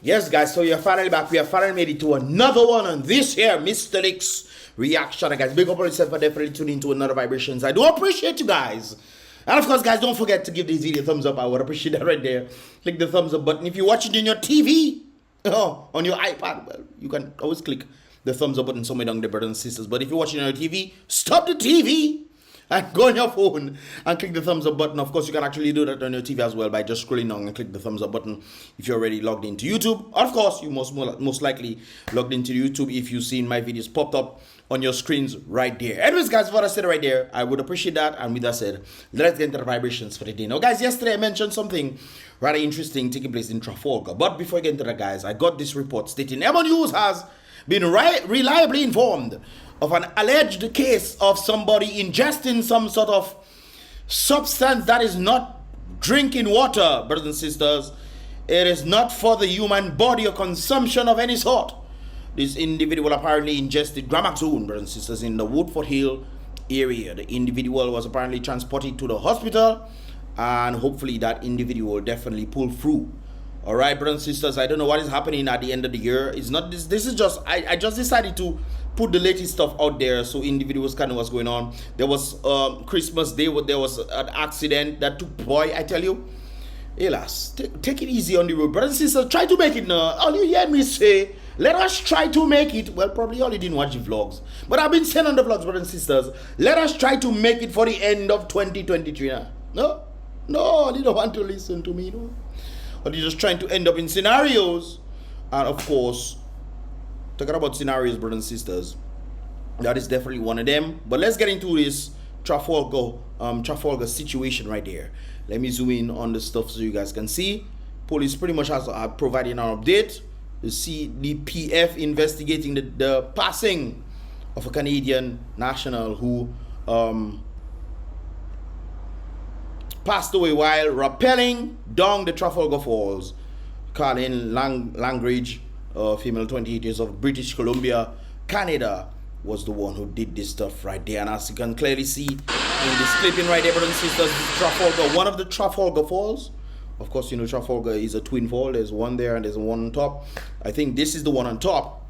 Yes, guys, so you're finally back. We have finally made it to another one on this here Mystelics reaction. Guys, big up on yourself for definitely tuning into another vibrations. I do appreciate you guys. And of course, guys, don't forget to give this video a thumbs up. I would appreciate that right there. Click the thumbs up button. If you watch it in your TV, on your iPad, well, you can always click the thumbs up button somewhere down there, brothers and sisters. But if you're watching on your TV, stop the TV and go on your phone and click the thumbs up button. Of course, you can actually do that on your TV as well by just scrolling down and click the thumbs up button if you're already logged into YouTube. Of course, you most likely logged into YouTube if you've seen my videos popped up on your screens right there. Anyways, guys, what I said right there, I would appreciate that. And with that said, let's get into the vibrations for the day. Now, guys, yesterday I mentioned something rather interesting taking place in Trafalgar. But before I get into that, guys, I got this report stating M News has been reliably informed of an alleged case of somebody ingesting some sort of substance that is not drinking water, brothers and sisters. It is not for the human body or consumption of any sort. This individual apparently ingested Gramaxone, brothers and sisters, in the WOODFORDHILL area. The individual was apparently transported to the hospital, and hopefully that individual will definitely pull through. All right, brothers and sisters, I don't know what is happening at the end of the year. It's not this. This is just I just decided to put the latest stuff out there so individuals kind of what's going on. There was Christmas Day where there was an accident that took. Boy, I tell you, hélas, take it easy on the road, brothers and sisters. Try to make it now. All you hear me say, let us try to make it. Well, probably all you didn't watch the vlogs, but I've been saying on the vlogs, brothers and sisters, let us try to make it for the end of 2023. No, you don't want to listen to me, no. But you're just trying to end up in scenarios. And of course, talking about scenarios, brothers and sisters, that is definitely one of them. But let's get into this Trafalgar situation right there. Let me zoom in on the stuff so you guys can see. Police pretty much has provided an update. The CDPF investigating the passing of a Canadian national who passed away while rappelling down the Trafalgar Falls. Colin Langridge, female, 28 years of British Columbia, Canada, was the one who did this stuff right there. And as you can clearly see in this clipping right there, brothers and sisters, Trafalgar, one of the Trafalgar Falls. Of course, you know Trafalgar is a twin fall. There's one there and there's one on top. I think this is the one on top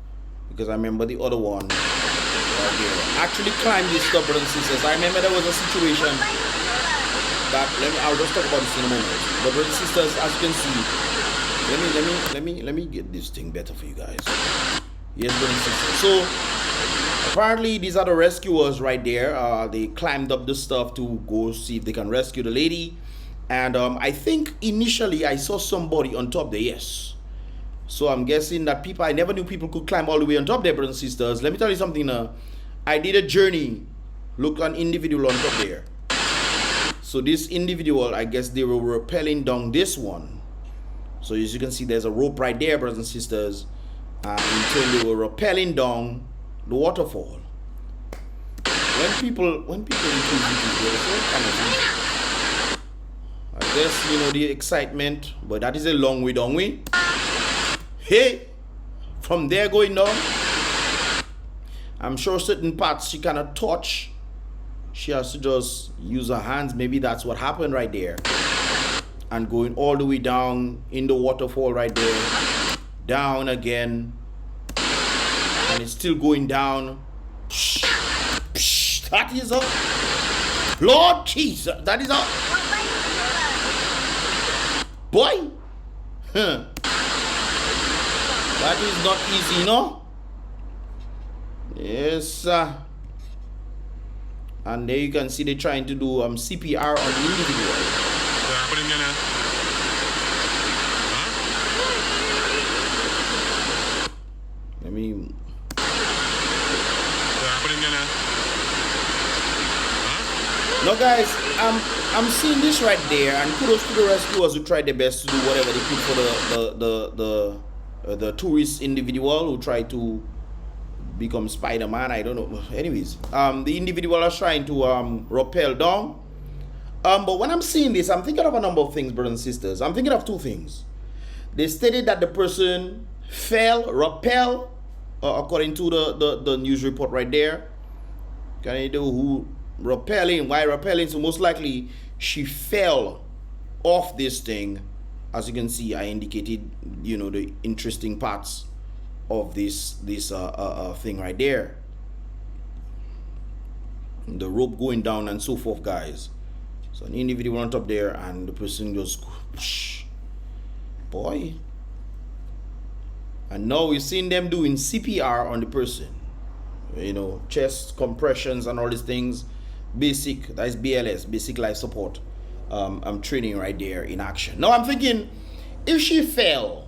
because I remember the other one right there. Actually climbed this stuff, brothers and sisters. I remember there was a situation that I'll just talk about this in a moment. But brothers and sisters, as you can see, let me get this thing better for you guys. Yes, brothers and sisters. So apparently these are the rescuers right there. They climbed up the stuff to go see if they can rescue the lady. And I think initially I saw somebody on top there, yes. So I'm guessing that people, I never knew people could climb all the way on top there, brothers and sisters. Let me tell you something now. I did a journey, look an individual on top there. So this individual, I guess they were rappelling down this one. So as you can see, there's a rope right there, brothers and sisters. Until they were rappelling down the waterfall. When people I guess, you know, the excitement, but that is a long way down way. Hey, from there going down, I'm sure certain parts she cannot touch. She has to just use her hands. Maybe that's what happened right there. And going all the way down in the waterfall right there. Down again. And it's still going down. That is up. Lord Jesus, that is up. Boy. That is not easy, no? Yes, sir. And there you can see they're trying to do CPR on the individual. Let me. No, guys, I'm seeing this right there, and kudos to the rescuers who tried their best to do whatever they could for the tourist individual who tried to become Spider-Man. I don't know. Anyways, the individual is trying to rappel down. But when I'm seeing this, I'm thinking of a number of things, brothers and sisters. I'm thinking of two things. They stated that the person rappel, according to the news report right there. Can you do who rappelling? Why rappelling? So most likely she fell off this thing as you can see, I indicated, you know, the interesting parts of this thing right there. The rope going down and so forth, guys. So an individual went up there and the person just, boy. And now we're seeing them doing CPR on the person. You know, chest compressions and all these things. Basic, that's BLS, basic life support. I'm training right there in action. Now I'm thinking, if she fell,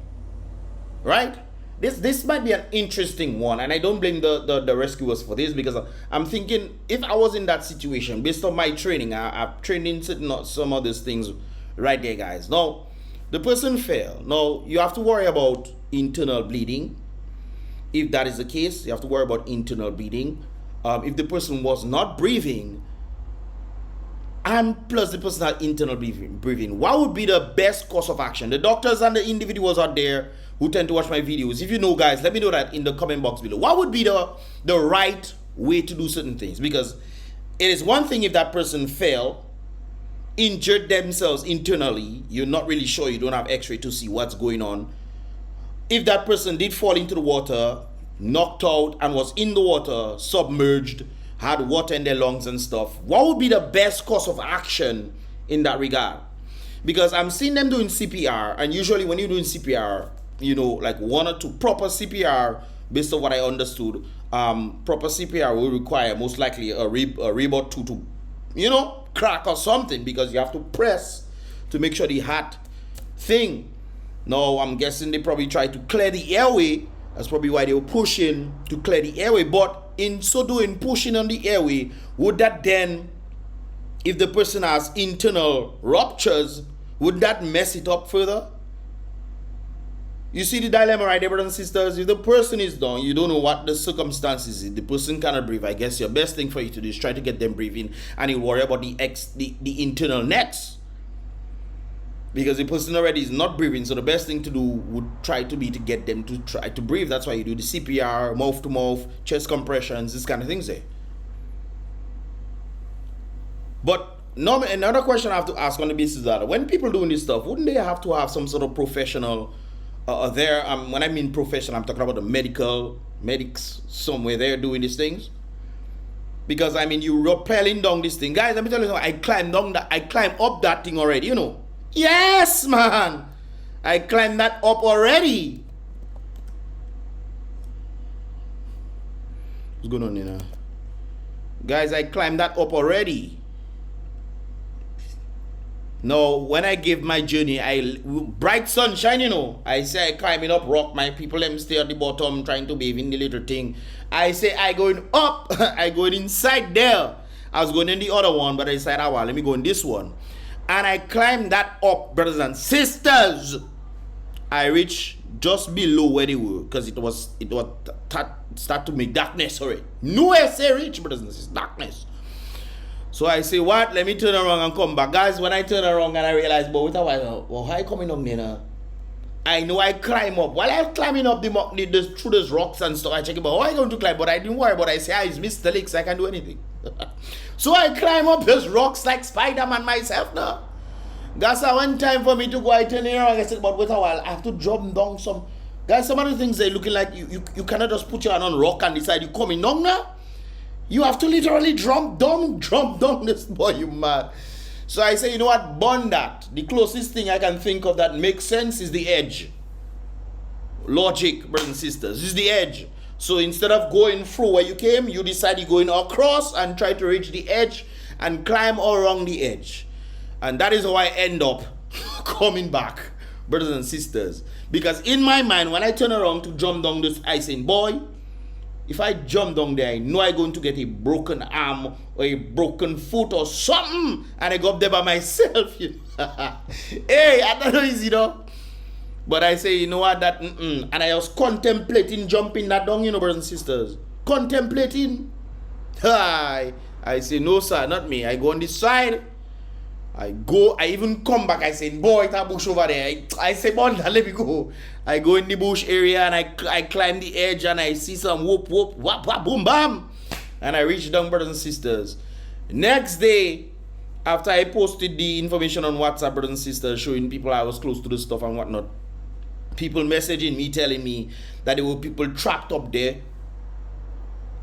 right? This might be an interesting one, and I don't blame the rescuers for this, because I'm thinking, if I was in that situation, based on my training, I've trained in some of these things right there, guys. Now, the person fell. Now, you have to worry about internal bleeding. If that is the case, you have to worry about internal bleeding. If the person was not breathing, and plus the person had internal breathing, what would be the best course of action? The doctors and the individuals out there who tend to watch my videos, if you know, guys, let me know that in the comment box below. What would be the right way to do certain things? Because it is one thing if that person fell, injured themselves internally, you're not really sure, you don't have x-ray to see what's going on. If that person did fall into the water, knocked out, and was in the water, submerged, had water in their lungs and stuff, what would be the best course of action in that regard? Because I'm seeing them doing CPR, and usually when you're doing CPR, you know, like 1 or 2 proper CPR, based on what I understood, proper CPR will require most likely a rib or two to, you know, crack or something, because you have to press to make sure the heart thing. Now I'm guessing they probably try to clear the airway. That's probably why they were pushing to clear the airway. But in so doing, pushing on the airway, would that then, if the person has internal ruptures, would that mess it up further? You see the dilemma right there, brothers and sisters. If the person is down, you don't know what the circumstances is. The person cannot breathe. I guess your best thing for you to do is try to get them breathing, and you worry about the internal nets. Because the person already is not breathing, so the best thing to do would try to be to get them to try to breathe. That's why you do the CPR, mouth to mouth, chest compressions, this kind of things there. But no, another question I have to ask on the basis that when people doing this stuff, wouldn't they have to have some sort of professional there? When I mean professional, I'm talking about the medics somewhere there doing these things. Because I mean, you're rappelling down this thing, guys. Let me tell you something. I climbed up that thing already, you know. Yes, man. I climbed that up already. What's going on here now? Guys, I climbed that up already. Now, when I give my journey, bright sunshine, you know. I say I climbing up rock. My people, them stay at the bottom trying to bathe in the little thing. I say I going up. I going inside there. I was going in the other one, but I decided, well, let me go in this one. And I climbed that up, brothers and sisters. I reached just below where they were, because it was start to make darkness already. Nowhere say reach, brothers and sisters, darkness. So I say, what? Let me turn around and come back. Guys, when I turn around and I realize, but wait a while, well, how I coming up there now? I know I climb up. While I'm climbing up through those rocks and stuff, I check about how I going to climb, but I didn't worry. But I say, it's Mystelics, I can do anything. So I climb up those rocks like Spider-Man myself now. Guys, one time for me to go, I turn around, I said, but wait a while, I have to drop down some. Guys, some of the things they're looking like you cannot just put your hand on rock and decide you coming down now. You have to literally jump down this boy, you mad. So I say, you know what, burn that. The closest thing I can think of that makes sense is the edge. Logic, brothers and sisters, is the edge. So instead of going through where you came, you decide you're going across and try to reach the edge and climb all around the edge. And that is how I end up coming back, brothers and sisters. Because in my mind, when I turn around to jump down this, I say, boy, if I jump down there, I know I'm going to get a broken arm or a broken foot or something. And I go up there by myself. Hey, I don't know, you know. But I say, you know what, that, and I was contemplating jumping that down, you know, brothers and sisters. Contemplating. I say, no, sir, not me. I go on this side. I even come back. I say, boy, it's a bush over there. I say, boy, let me go. I go in the bush area and I climb the edge and I see some whoop, whoop, whap, whap, boom, bam. And I reach down, brothers and sisters. Next day, after I posted the information on WhatsApp, brothers and sisters, showing people I was close to the stuff and whatnot, people messaging me, telling me that there were people trapped up there.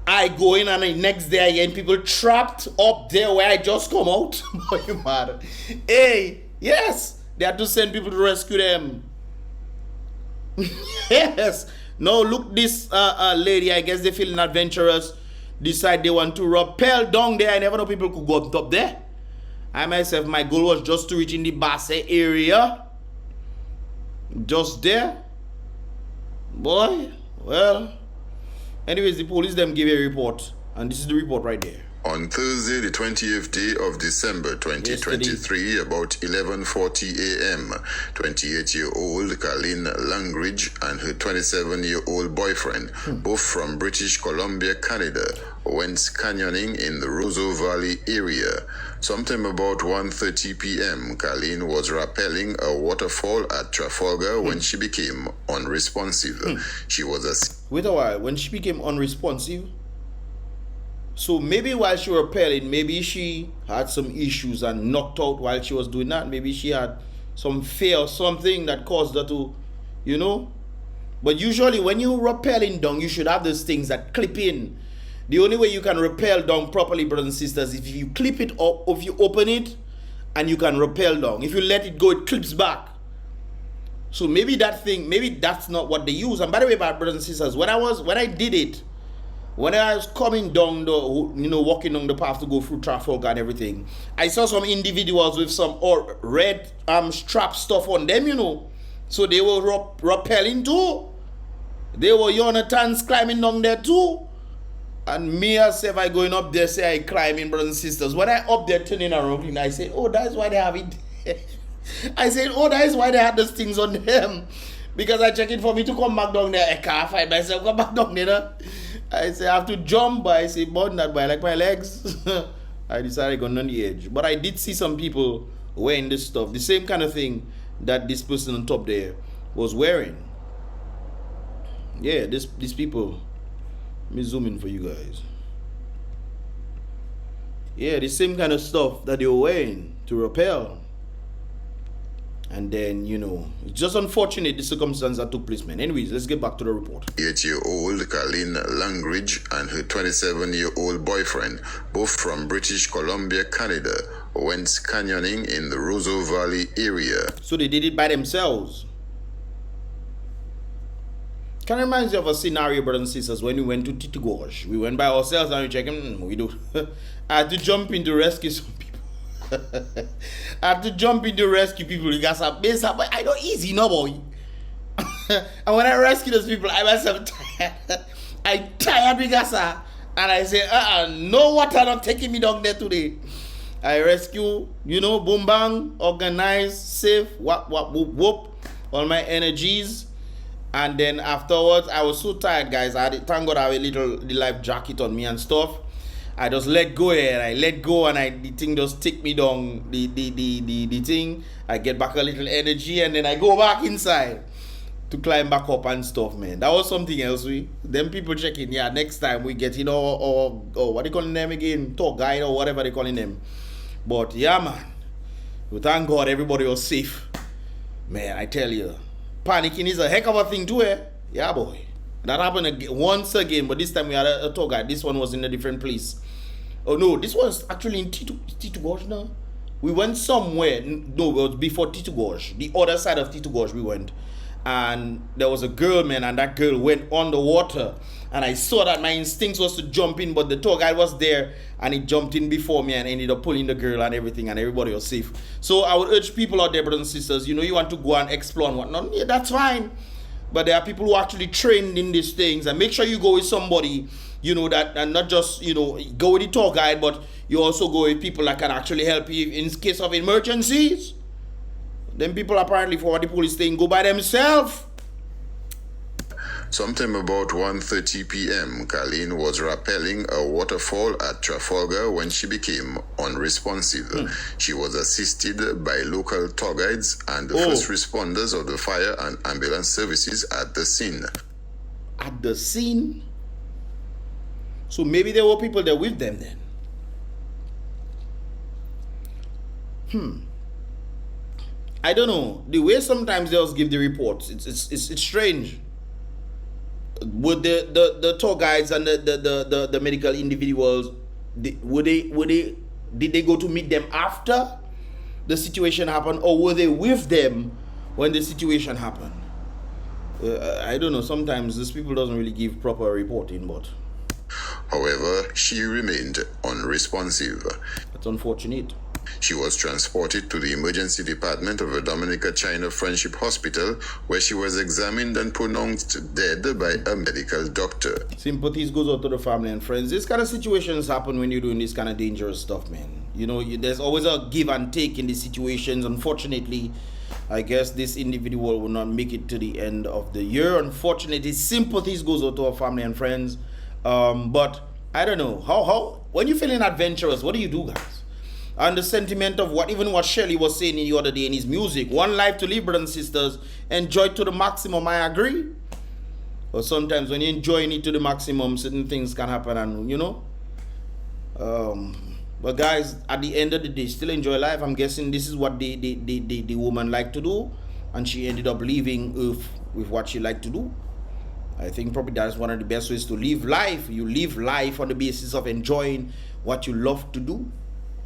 I go in and the next day again, people trapped up there where I just come out. Boy, you mad. Hey, yes, they had to send people to rescue them. Yes. No, look, this lady, I guess they feeling adventurous, decide they want to rappel down there. I never know people could go up top there. I myself, my goal was just to reach in the Basse area. Just there. Boy, well, anyways, the police them give a report, and this is the report right there. On Thursday, the 20th day of December 2023, about 11:40 a.m., 28-year-old Colleen Langridge and her 27-year-old boyfriend, both from British Columbia, Canada, went canyoning in the Roseau Valley area. Sometime about 1:30 p.m., Colleen was rappelling a waterfall at Trafalgar when she became unresponsive. She was Wait a while, when she became unresponsive? So maybe while she was rappelling, maybe she had some issues and knocked out while she was doing that. Maybe she had some fear or something that caused her to, you know. But usually when you're rappelling down, you should have those things that clip in. The only way you can rappel down properly, brothers and sisters, if you clip it up, if you open it, and you can rappel down. If you let it go, it clips back. So maybe that thing, maybe that's not what they use. And by the way, my brothers and sisters, when I did it, when I was coming down the, you know, walking down the path to go through Trafalgar and everything, I saw some individuals with some red strap stuff on them, you know. So they were rappelling too. They were Jonathans climbing down there too. And me myself, I going up there, say I climbing, brothers and sisters. When I up there turning around, I said, oh, that's why they have it. I said, oh, that is why they had those things on them. Because I check it for me to come back down there. I can't find myself, come back down there. I say, I have to jump, but I say, more than that, but I like my legs. I decided going on the edge. But I did see some people wearing this stuff. The same kind of thing that this person on top there was wearing. Yeah, these people. Let me zoom in for you guys. Yeah, the same kind of stuff that they were wearing to rappel. And then, you know, it's just unfortunate the circumstance that took place, man. Anyways, let's get back to the report. 8-year-old Colleen Langridge and her 27-year-old boyfriend, both from British Columbia, Canada, went canyoning in the Roseau Valley area. So they did it by themselves. Kind of reminds you of a scenario, brothers and sisters, when we went to Tito Gorge. We went by ourselves and we checked, we do. I had to jump in to rescue some people. I had to jump in to rescue people. You got some base, but I know easy, no boy. And when I rescue those people, I myself tired. I tired because and I say, no water not taking me down there today. I rescue, you know, boom bang, organized, safe, whoop, whoop, all my energies. And then afterwards, I was so tired, guys. Thank God I have the life jacket on me and stuff. I just let go here. I let go and the thing just take me down. The thing. I get back a little energy and then I go back inside to climb back up and stuff, man. That was something else. Them people checking. Yeah, next time we get, you know, or what they calling them again? Tour guide or whatever they calling them. But yeah, man. We thank God everybody was safe. Man, I tell you. Panicking is a heck of a thing too, eh? Yeah, boy. That happened once again, but this time we had a tour guide. This one was in a different place. Oh no, this was actually in Tito Gorge now. We went somewhere. No, it was before Tito Gorge. The other side of Tito Gorge we went. And there was a girl, man, and that girl went on the water. And I saw that my instincts was to jump in, but the tour guide was there and he jumped in before me and ended up pulling the girl and everything, and everybody was safe. So I would urge people out there, brothers and sisters, you know, you want to go and explore and whatnot, yeah, that's fine. But there are people who are actually trained in these things, and make sure you go with somebody, you know, that, and not just, you know, go with the tour guide, but you also go with people that can actually help you in case of emergencies. Then people apparently, for what the police saying, go by themselves. Sometime about 1:30 p.m., Colleen was rappelling a waterfall at Trafalgar when she became unresponsive. She was assisted by local tour guides and the first responders of the fire and ambulance services at the scene. At the scene? So maybe there were people there with them then. I don't know. The way sometimes they just give the reports, it's strange. Would the tour guides and the medical individuals, did they go to meet them after the situation happened, or were they with them when the situation happened? I don't know. Sometimes these people doesn't really give proper reporting, but However, she remained unresponsive. that's unfortunate. She was transported to the emergency department of the Dominica China Friendship Hospital, where she was examined and pronounced dead by a medical doctor. Sympathies goes out to the family and friends. This kind of situations happen when you're doing this kind of dangerous stuff, man. You know, there's always a give and take in these situations. Unfortunately, I guess this individual will not make it to the end of the year. Unfortunately, sympathies goes out to our family and friends. But I don't know how when you're feeling adventurous, what do you do, guys? And the sentiment of what Shelley was saying the other day in his music, one life to live, brothers and sisters, enjoy it to the maximum. I agree. But sometimes when you're enjoying it to the maximum, certain things can happen, and you know. But guys, at the end of the day, still enjoy life. I'm guessing this is what the woman liked to do, and she ended up leaving Earth with what she liked to do. I think probably that's one of the best ways to live life. You live life on the basis of enjoying what you love to do.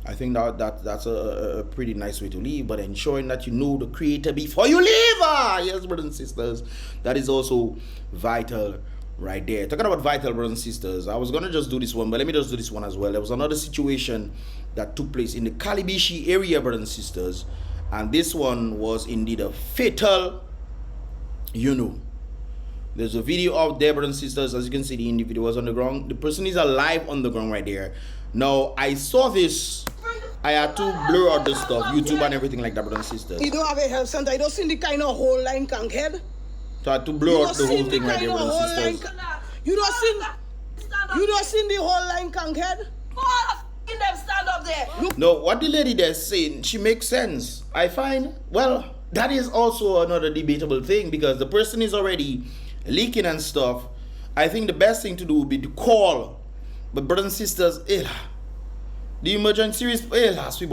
I think that's a pretty nice way to live, but ensuring that you know the Creator before you live. Yes, brothers and sisters, that is also vital right there. Talking about vital, brothers and sisters, I was gonna just do this one, but let me just do this one as well. There was another situation that took place in the CALIBISHIE area, brothers and sisters, and this one was indeed a fatal, you know. There's a video out there, brothers and sisters. As you can see, the individual was on the ground. The person is alive on the ground right there. Now, I saw this. I had to blur out the stuff, YouTube and everything like that, brothers and sisters. You don't have a health center. You don't see the kind of whole line can head. So I had to blur out the whole thing right there, brothers and sisters. You don't see the whole line can head. Them stand up there. No, what the lady there saying, she makes sense. I find, well, that is also another debatable thing, because the person is already leaking and stuff. I think the best thing to do would be to call. But brothers and sisters, the emergency response, last week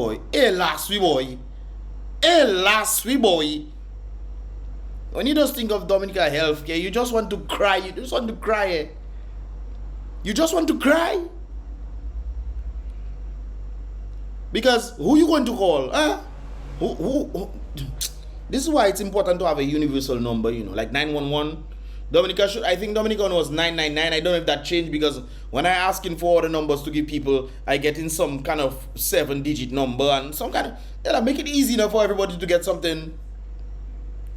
boy. When you just think of Dominica healthcare, you just want to cry. You just want to cry. You just want to cry. Because who you going to call? Who? This is why it's important to have a universal number, you know, like 911. I think Dominica was 999. I don't know if that changed, because when I asking for all the numbers to give people, I get in some kind of 7-digit number and some kind of, they'll make it easy enough for everybody to get something.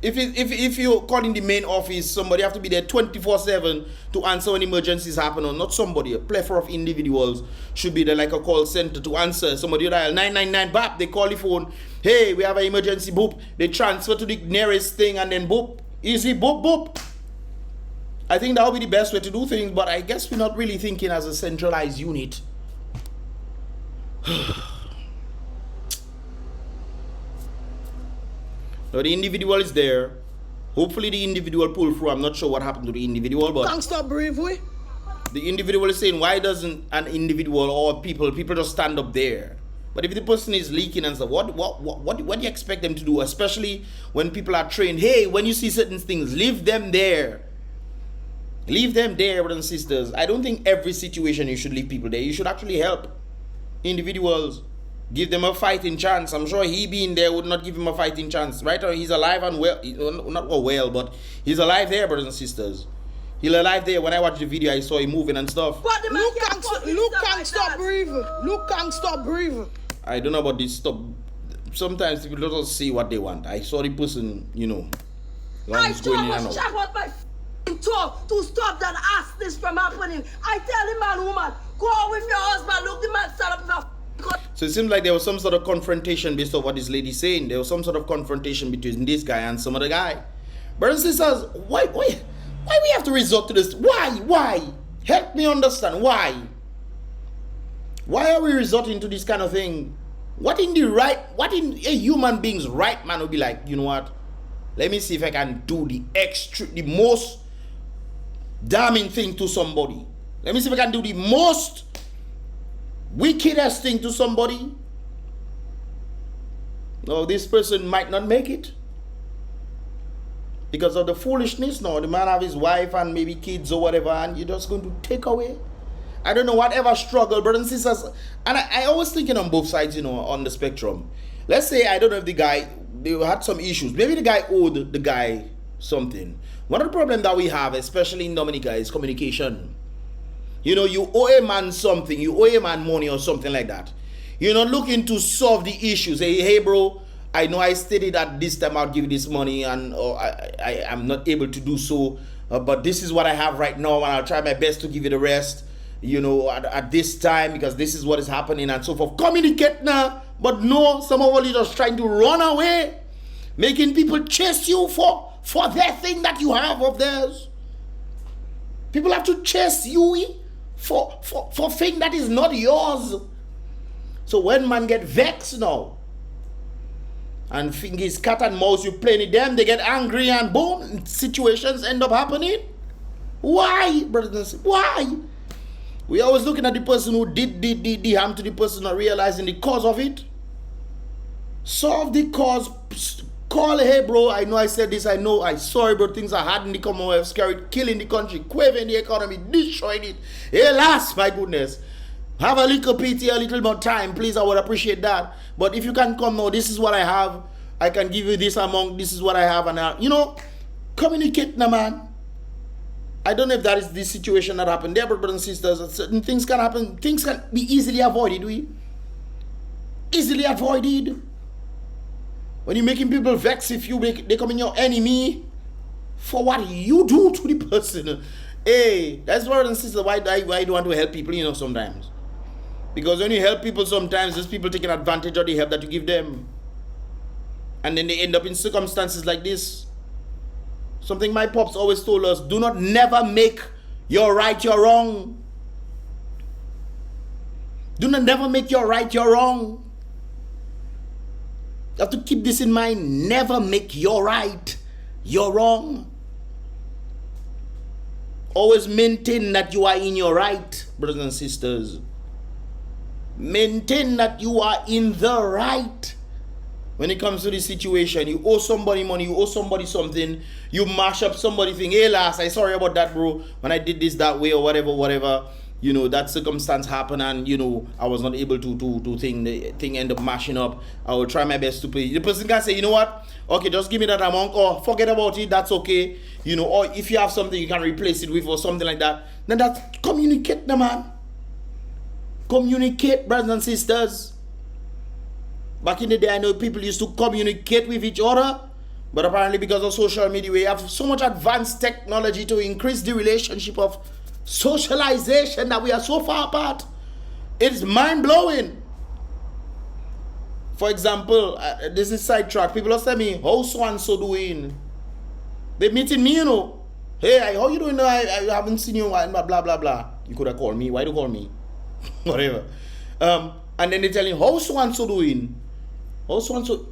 If you're calling the main office, somebody have to be there 24/7 to answer when emergencies happen, or not somebody, a plethora of individuals should be there like a call center to answer. Somebody dial 999, bap, they call the phone, hey, we have an emergency, boop, they transfer to the nearest thing, and then boop, easy, boop, boop. I think that would be the best way to do things, but I guess we're not really thinking as a centralized unit. Now the individual is there. Hopefully the individual pull through. I'm not sure what happened to the individual, but can't stop breathing. The individual is saying, why doesn't an individual or people just stand up there? But if the person is leaking and stuff, what do you expect them to do? Especially when people are trained, hey, when you see certain things, leave them there. Leave them there, brothers and sisters. I don't think every situation you should leave people there. You should actually help individuals. Give them a fighting chance. I'm sure he being there would not give him a fighting chance. Right? Or he's alive and well. Not well, but he's alive there, brothers and sisters. He's alive there. When I watched the video, I saw him moving and stuff. Luke can't stop breathing. Luke can't stop breathing. I don't know about this stuff. Sometimes people don't see what they want. I saw the person, you know. I told him check out my talk to stop that ass this from happening. I tell him, man, woman, go with your husband. Look, the man stand up in a. So it seems like there was some sort of confrontation based on what this lady's saying. There was some sort of confrontation between this guy and some other guy. Brothers and sisters, why we have to resort to this? Why? Help me understand. Why? Why are we resorting to this kind of thing? What in a human being's right man would be like, you know what? Let me see if I can do the most damning thing to somebody. Let me see if I can do the most wickedest thing to somebody. No, this person might not make it. Because of the foolishness. No, the man have his wife and maybe kids or whatever, and you're just going to take away. I don't know, whatever struggle, brothers and sisters. And I always thinking on both sides, you know, on the spectrum. Let's say, I don't know if the guy, they had some issues. Maybe the guy owed the guy something. One of the problems that we have, especially in Dominica, is communication. You know, you owe a man something, you owe a man money or something like that. You're not looking to solve the issue. Say, hey, bro, I know I stated at this time I'll give you this money, and I'm not able to do so. But this is what I have right now, and I'll try my best to give you the rest, you know, at this time, because this is what is happening and so forth. Communicate now. But no, some of you just trying to run away, making people chase you for their thing that you have of theirs. People have to chase you for thing that is not yours. So when man get vexed now, and think is cat and mouse, you playing with them, they get angry, and boom, situations end up happening. Why, brothers and sisters? Why? We always looking at the person who did the harm to the person, not realizing the cause of it. Solve the cause. Call, hey bro, I know I said this, I sorry, bro, things are hard in the Commonwealth, scared, killing the country, quavering the economy, destroying it. Alas, my goodness. Have a little pity, a little more time, please, I would appreciate that. But if you can come now, this is what I have, I can give you this amount, this is what I have, and you know, communicate now, man. I don't know if that is the situation that happened there, brothers and sisters. Certain things can happen, things can be easily avoided, easily avoided. When you're making people vex, if you they become your enemy for what you do to the person. Hey, that's brothers and sisters, why do I want to help people, you know, sometimes. Because when you help people sometimes, there's people taking advantage of the help that you give them. And then they end up in circumstances like this. Something my pops always told us, do not never make your right your wrong. Do not never make your right your wrong. You have to keep this in mind. Never make your right your wrong. Always maintain that you are in your right, brothers and sisters. Maintain that you are in the right. When it comes to this situation, you owe somebody money, you owe somebody something, you mash up somebody thing. Hey, last, I sorry about that, bro. When I did this that way or whatever, you know, that circumstance happened, and you know, I was not able to think the thing end up mashing up. I will try my best to pay. The person can say, you know what? Okay, just give me that amount, or forget about it, that's okay. You know, or if you have something you can replace it with or something like that, then that's communicate, man. Communicate, brothers and sisters. Back in the day, I know people used to communicate with each other, but apparently because of social media, we have so much advanced technology to increase the relationship of socialization that we are so far apart. It's mind-blowing. For example, this is sidetrack. People are telling me, how so-and-so doing? They're meeting me, you know. Hey, how you doing? I haven't seen you, blah, blah, blah. You could have called me. Why do you call me? Whatever. And then they tell you, how so-and-so doing? How so-and-so,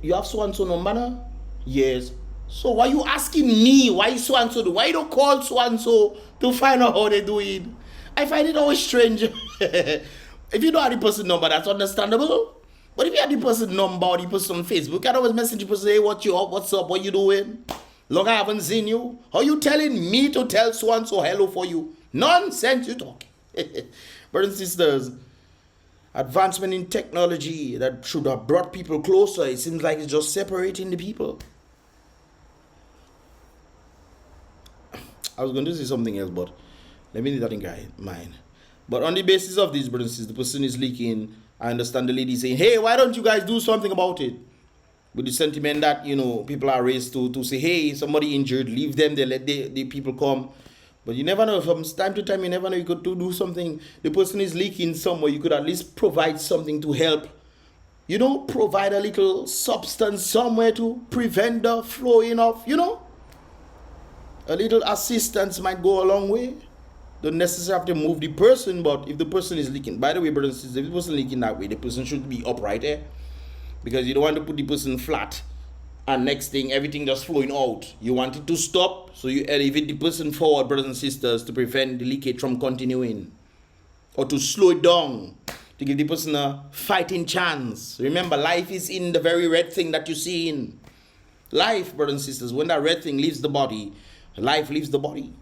you have so-and-so number now? Yes. So why you asking me why so-and-so do? Why you don't call so-and-so to find out how they're doing? I find it always strange. If you don't have the person number, that's understandable. But if you have the person number or the person on Facebook, you can always message the person, hey, what you up, what's up, what you doing? Long I haven't seen you. How you telling me to tell so-and-so hello for you? Nonsense you talk. Brothers and sisters, advancement in technology that should have brought people closer, it seems like it's just separating the people. I was going to say something else, but let me leave that in mind. But on the basis of these, brothers and sisters, the person is leaking. I understand the lady saying, hey, why don't you guys do something about it? With the sentiment that, you know, people are raised to say, hey, somebody injured, leave them, they let the people come. But you never know, from time to time, you never know, you could do something. The person is leaking somewhere, you could at least provide something to help. You know, provide a little substance somewhere to prevent the flowing of, you know. A little assistance might go a long way. Don't necessarily have to move the person, but if the person is leaking, by the way, brothers and sisters, if the person is leaking that way, the person should be upright there. Because you don't want to put the person flat. And next thing, everything just flowing out. You want it to stop, so you elevate the person forward, brothers and sisters, to prevent the leakage from continuing. Or to slow it down. to give the person a fighting chance. Remember, life is in the very red thing that you see in. Life, brothers and sisters, when that red thing leaves the body, life leaves the body.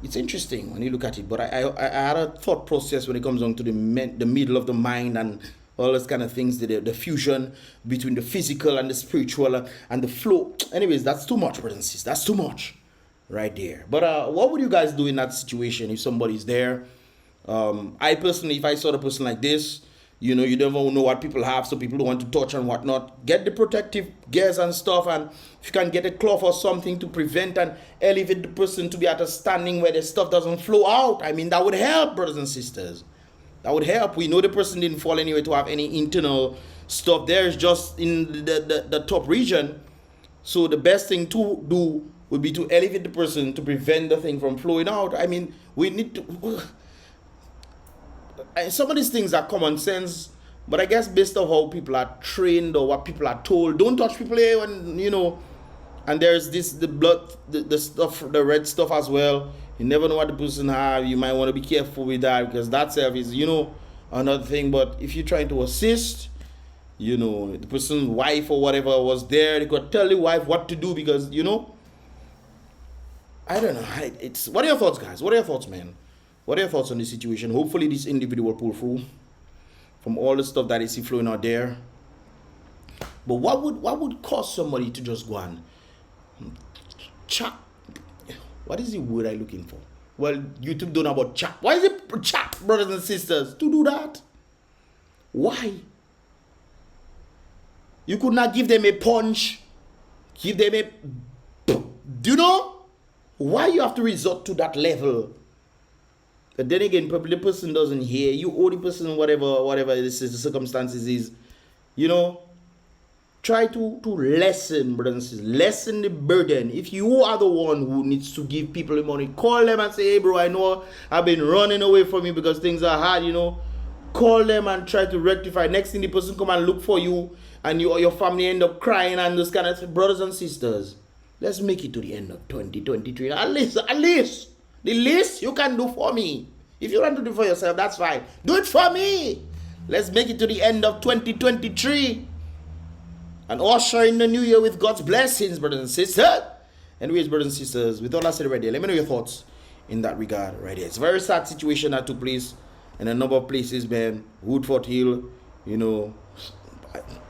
It's interesting when you look at it, but I had a thought process when it comes on to the middle of the mind and all those kind of things, the fusion between the physical and the spiritual and the flow. Anyways, that's too much, brothers and sisters. That's too much right there. But what would you guys do in that situation if somebody's there? I personally, if I saw the person like this, you know, you never know what people have, so people don't want to touch and whatnot. Get the protective gears and stuff, and if you can get a cloth or something to prevent and elevate the person to be at a standing where the stuff doesn't flow out. I mean, that would help, brothers and sisters. That would help. We know the person didn't fall anywhere to have any internal stuff. There's just in the top region. So the best thing to do would be to elevate the person to prevent the thing from flowing out. I mean, we need to... Some of these things are common sense, but I guess based on how people are trained or what people are told, don't touch people here when, you know, and there's this, the blood, the stuff, the red stuff as well. You never know what the person have. You might want to be careful with that because that self is, you know, another thing. But if you're trying to assist, you know, the person's wife or whatever was there, they could tell the wife what to do because, you know, I don't know. It's, what are your thoughts, guys? What are your thoughts, man? What are your thoughts on this situation? Hopefully this individual will pull through from all the stuff that is flowing out there. But what would cause somebody to just go and chop? What is the word I'm looking for? Well, YouTube don't know about chop. Why is it chop, brothers and sisters, to do that? Why? You could not give them a punch, give them a... Do you know? Why you have to resort to that level? But then again, probably the person doesn't hear. You owe the person whatever this is, the circumstances is. You know, try to lessen, brothers and sisters. Lessen the burden. If you are the one who needs to give people the money, call them and say, hey bro, I know I've been running away from you because things are hard, you know. Call them and try to rectify. Next thing the person come and look for you and you or your family end up crying and this kind of thing. Brothers and sisters, let's make it to the end of 2023. At least. The least you can do for me. If you want to do for yourself, that's fine. Do it for me. Let's make it to the end of 2023. And usher in the new year with God's blessings, brothers and sisters. Anyways, brothers and sisters, with all that said right there, let me know your thoughts in that regard right there. It's a very sad situation that took place in a number of places, man. WOODFORDHILL, you know,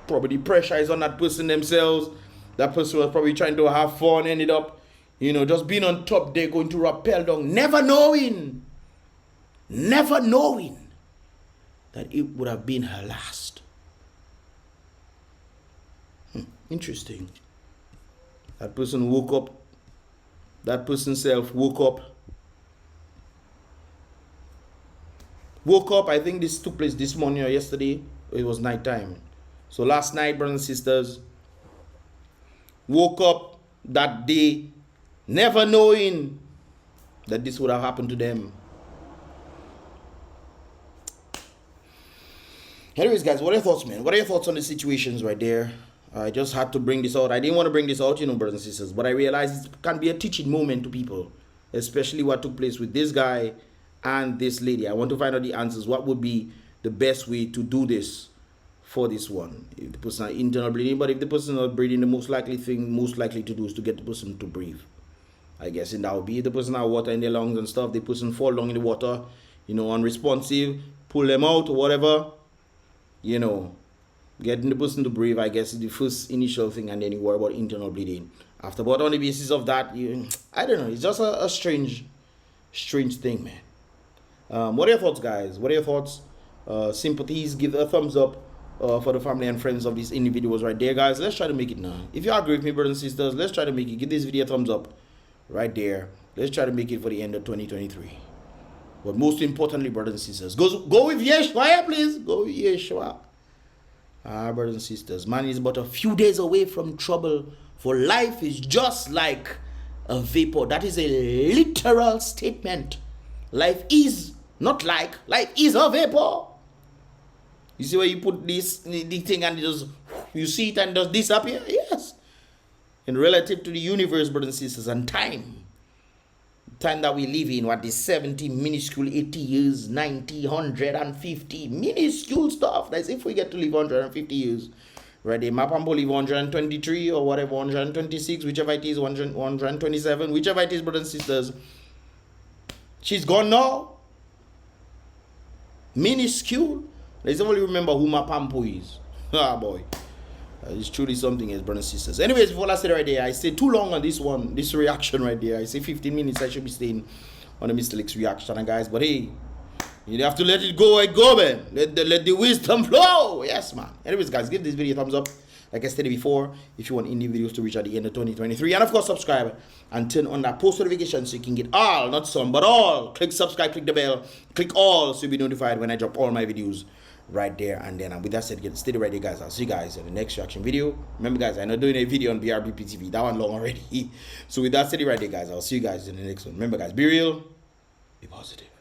probably pressure is on that person themselves. That person was probably trying to have fun, ended up, you know, just being on top there, going to rappel down, never knowing that it would have been her last. Interesting. That person woke up, that person self woke up, I think this took place this morning or yesterday, it was nighttime. So last night, brothers and sisters, woke up that day, never knowing that this would have happened to them. Anyways, guys, what are your thoughts, man? What are your thoughts on the situations right there? I just had to bring this out. I didn't want to bring this out, you know, brothers and sisters, but I realized it can be a teaching moment to people, especially what took place with this guy and this lady. I want to find out the answers. What would be the best way to do this for this one? If the person is internal bleeding, but if the person is not breathing, the most likely to do is to get the person to breathe. I guess, and that would be if the person has water in their lungs and stuff, the person fall down in the water, you know, unresponsive, pull them out or whatever, you know, getting the person to breathe, I guess, is the first initial thing, and then you worry about internal bleeding after. But on the basis of that, I don't know, it's just a strange thing, man. What are your thoughts, guys? What are your thoughts? Sympathies, give a thumbs up for the family and friends of these individuals right there, guys. Let's try to make it now. If you agree with me, brothers and sisters, let's try to make it. Give this video a thumbs up right there. Let's try to make it for the end of 2023. But most importantly, brothers and sisters, go with Yeshua, please. Go with Yeshua. Brothers and sisters, man is but a few days away from trouble, for life is just like a vapor. That is a literal statement. Life is not like, life is a vapor. You see where you put the thing and it just, you see it and it just disappear? Yes. In relative to the universe, brothers and sisters, and time time that we live in, what is 70, minuscule, 80 years, 90, 150, minuscule stuff. That's if we get to live 150 years. Right there, Mapambo live 123 or whatever, 126, whichever it is, 127, whichever it is, brothers and sisters. She's gone now. Minuscule. Let's only remember who Mapambo is. Ah, boy. It's truly something else, brothers and sisters. Anyways, before I said right there, I stayed too long on this one, this reaction right there. I say 15 minutes, I should be staying on the Mystelics reaction, guys. But hey, you have to let it go and go, man. Let the wisdom flow. Yes, man. Anyways, guys, give this video a thumbs up. Like I said before, if you want indie videos to reach at the end of 2023. And of course, subscribe and turn on that post notification so you can get all, not some, but all. Click subscribe, click the bell, click all so you'll be notified when I drop all my videos right there. And then with that said, get steady right there, guys. I'll see you guys in the next reaction video. Remember, guys, I'm not doing a video on BrBpTV. That one long already. So with that steady right there, guys, I'll see you guys in the next one. Remember, guys, be real, be positive.